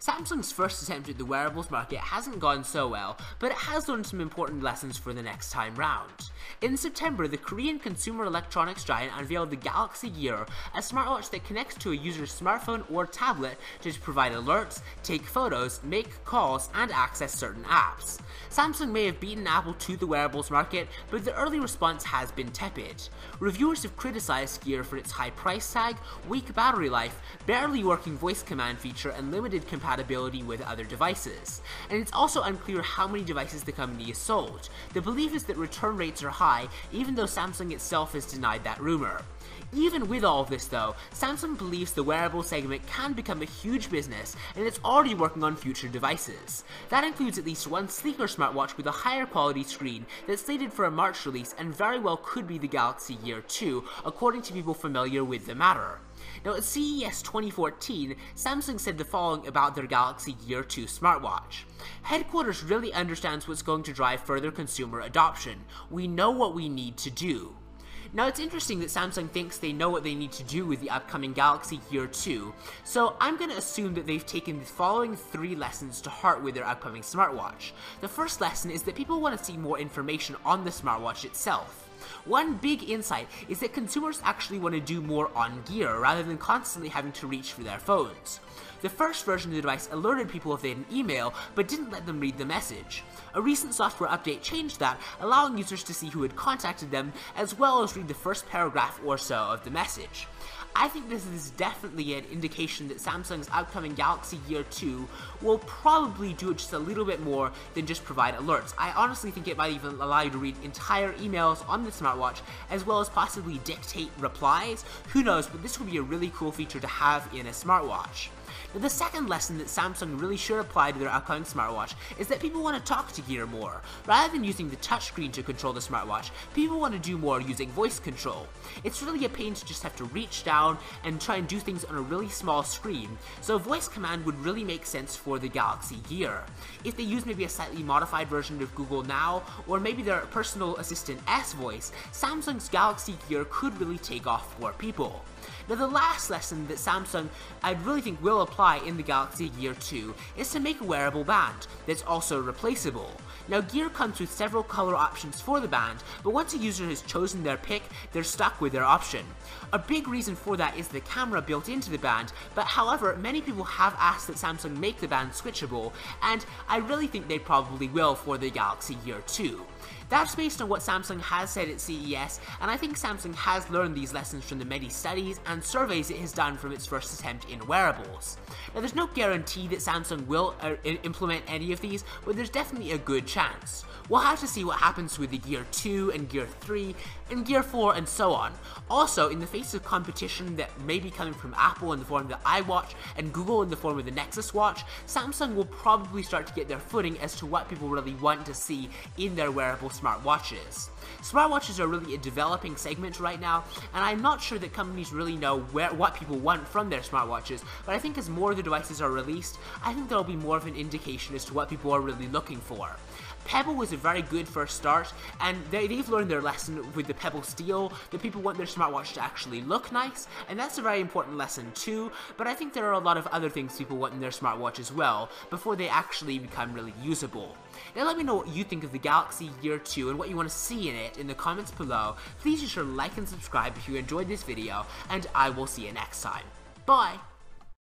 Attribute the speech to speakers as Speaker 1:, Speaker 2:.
Speaker 1: Samsung's first attempt at the wearables market hasn't gone so well, but it has learned some important lessons for the next time round. In September, the Korean consumer electronics giant unveiled the Galaxy Gear, a smartwatch that connects to a user's smartphone or tablet to provide alerts, take photos, make calls, and access certain apps. Samsung may have beaten Apple to the wearables market, but the early response has been tepid. Reviewers have criticized Gear for its high price tag, weak battery life, barely working voice command feature, and limited compatibility with other devices. And it's also unclear how many devices the company has sold. The belief is that return rates are high, even though Samsung itself has denied that rumor. Even with all of this though, Samsung believes the wearable segment can become a huge business, and it's already working on future devices. That includes at least one sleeker smartwatch with a higher quality screen that's slated for a March release and very well could be the Galaxy Gear 2, according to people familiar with the matter. Now at CES 2014, Samsung said the following about their Galaxy Gear 2 smartwatch. Headquarters really understands what's going to drive further consumer adoption. We know what we need to do. Now it's interesting that Samsung thinks they know what they need to do with the upcoming Galaxy Gear 2, so I'm going to assume that they've taken the following 3 lessons to heart with their upcoming smartwatch. The first lesson is that people want to see more information on the smartwatch itself. One big insight is that consumers actually want to do more on Gear rather than constantly having to reach for their phones. The first version of the device alerted people if they had an email, but didn't let them read the message. A recent software update changed that, allowing users to see who had contacted them, as well as read the first paragraph or so of the message. I think this is definitely an indication that Samsung's upcoming Galaxy Gear 2 will probably do it just a little bit more than just provide alerts. I honestly think it might even allow you to read entire emails on the smartwatch, as well as possibly dictate replies. Who knows, but this would be a really cool feature to have in a smartwatch. Now the second lesson that Samsung really should apply to their upcoming smartwatch is that people want to talk to Gear more. Rather than using the touchscreen to control the smartwatch, people want to do more using voice control. It's really a pain to just have to reach down and try and do things on a really small screen, so a voice command would really make sense for the Galaxy Gear. If they use maybe a slightly modified version of Google Now, or maybe their personal assistant S voice, Samsung's Galaxy Gear could really take off for people. Now the last lesson that Samsung I really think will apply in the Galaxy Gear 2 is to make a wearable band that's also replaceable. Now Gear comes with several color options for the band, but once a user has chosen their pick, they're stuck with their option. A big reason for that is the camera built into the band, but however, many people have asked that Samsung make the band switchable, and I really think they probably will for the Galaxy Gear 2. That's based on what Samsung has said at CES, and I think Samsung has learned these lessons from the many studies and surveys it has done from its first attempt in wearables. Now there's no guarantee that Samsung will implement any of these, but there's definitely a good chance. We'll have to see what happens with the Gear 2 and Gear 3 and Gear 4 and so on. Also, in the face of competition that may be coming from Apple in the form of the iWatch and Google in the form of the Nexus Watch, Samsung will probably start to get their footing as to what people really want to see in their wearable smartwatches. Smartwatches are really a developing segment right now, and I'm not sure that companies really know what people want from their smartwatches, but I think as more of the devices are released, I think there'll be more of an indication as to what people are really looking for. Pebble was a very good first start, and they've learned their lesson with the Pebble Steel, that people want their smartwatch to actually look nice, and that's a very important lesson too, but I think there are a lot of other things people want in their smartwatch as well, before they actually become really usable. Now let me know what you think of the Galaxy Gear 2 and what you want to see in it in the comments below. Please be sure to like and subscribe if you enjoyed this video, and I will see you next time. Bye!